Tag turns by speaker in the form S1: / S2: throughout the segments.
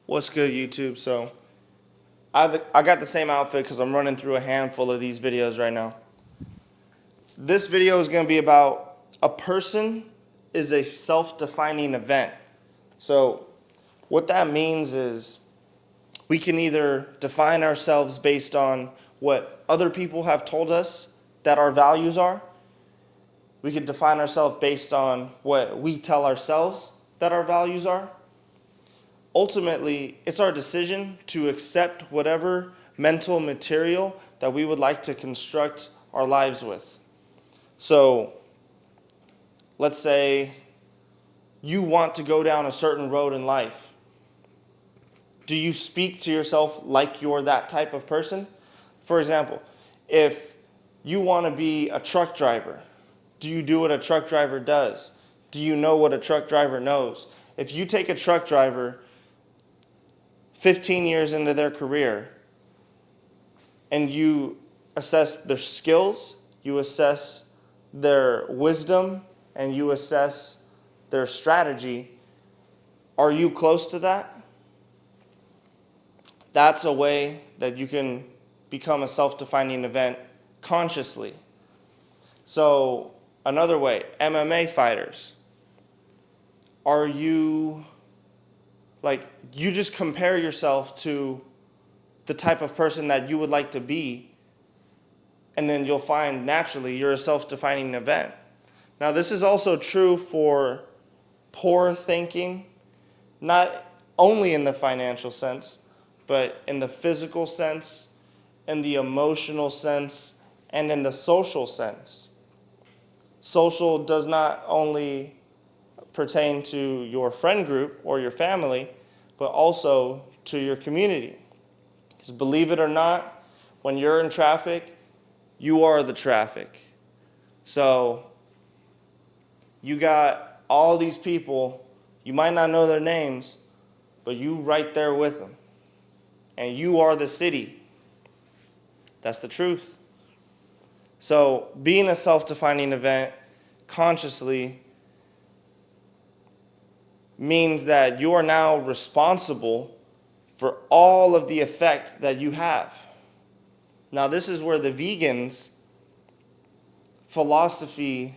S1: What's good, YouTube? So I got the same outfit because I'm running through a handful of these videos right now. This video is going to be about a person is a self-defining event. So what that means is we can either define ourselves based on what other people have told us that our values are. We could define ourselves based on what we tell ourselves that our values are. Ultimately, it's our decision to accept whatever mental material that we would like to construct our lives with. So, let's say you want to go down a certain road in life. Do you speak to yourself like you're that type of person? For example, if you want to be a truck driver, do you do what a truck driver does? Do you know what a truck driver knows? If you take a truck driver 15 years into their career and you assess their skills, you assess their wisdom, and you assess their strategy, are you close to that? That's a way that you can become a self-defining event consciously. So another way, MMA fighters. Are you, you just compare yourself to the type of person that you would like to be, and then you'll find naturally you're a self-defining event. Now, this is also true for poor thinking, not only in the financial sense, but in the physical sense, in the emotional sense, and in the social sense. Social does not only pertain to your friend group or your family, but also to your community. Because believe it or not, when you're in traffic, you are the traffic. So you got all these people, you might not know their names, but you right there with them. And you are the city. That's the truth. So being a self-defining event consciously means that you are now responsible for all of the effect that you have. Now, this is where the vegans' philosophy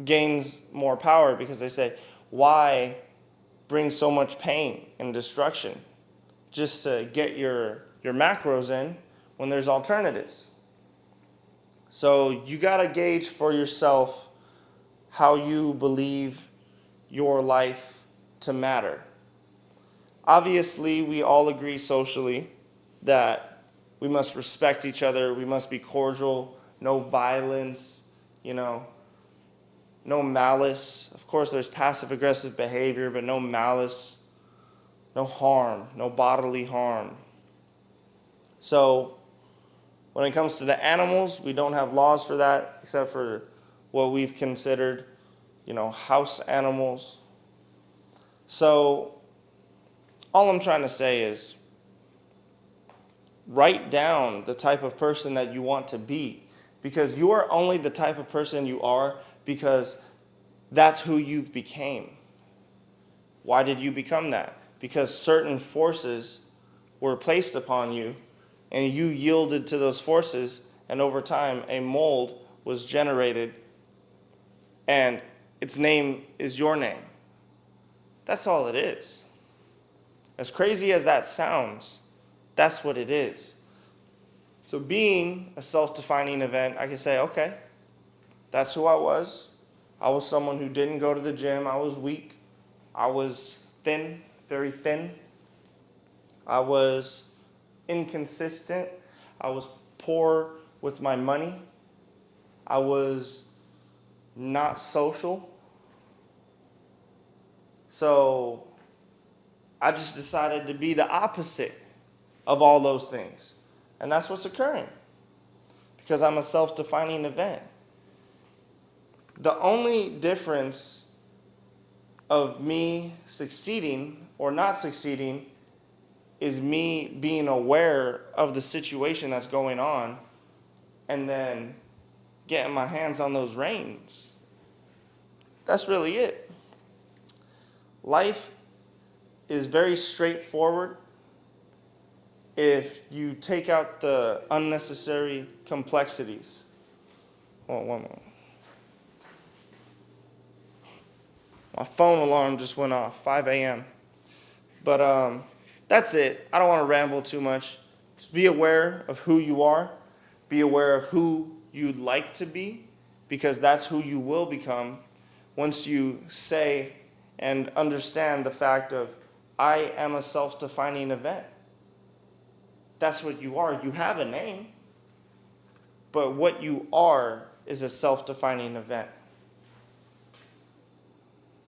S1: gains more power, because they say, why bring so much pain and destruction just to get your macros in when there's alternatives? So you got to gauge for yourself how you believe your life to matter. Obviously, we all agree socially that we must respect each other, we must be cordial, no violence, no malice. Of course, there's passive-aggressive behavior, but no malice, no harm, no bodily harm. So when it comes to the animals, we don't have laws for that, except for what we've considered, house animals. So all I'm trying to say is write down the type of person that you want to be, because you are only the type of person you are because that's who you've became. Why did you become that? Because certain forces were placed upon you, and you yielded to those forces, and over time a mold was generated, and its name is your name. That's all it is. As crazy as that sounds, that's what it is. So being a self-defining event, I can say, okay, that's who I was. I was someone who didn't go to the gym. I was weak. I was thin, very thin. I was inconsistent. I was poor with my money. I was not social. So I just decided to be the opposite of all those things. And that's what's occurring, because I'm a self-defining event. The only difference of me succeeding or not succeeding is me being aware of the situation that's going on and then getting my hands on those reins. That's really it. Life is very straightforward. if you take out the unnecessary complexities. Oh, one moment. My phone alarm just went off, 5 a.m. But that's it. I don't want to ramble too much. Just be aware of who you are. Be aware of who you'd like to be, because that's who you will become once you say and understand the fact of, I am a self-defining event. That's what you are. You have a name, but what you are is a self-defining event.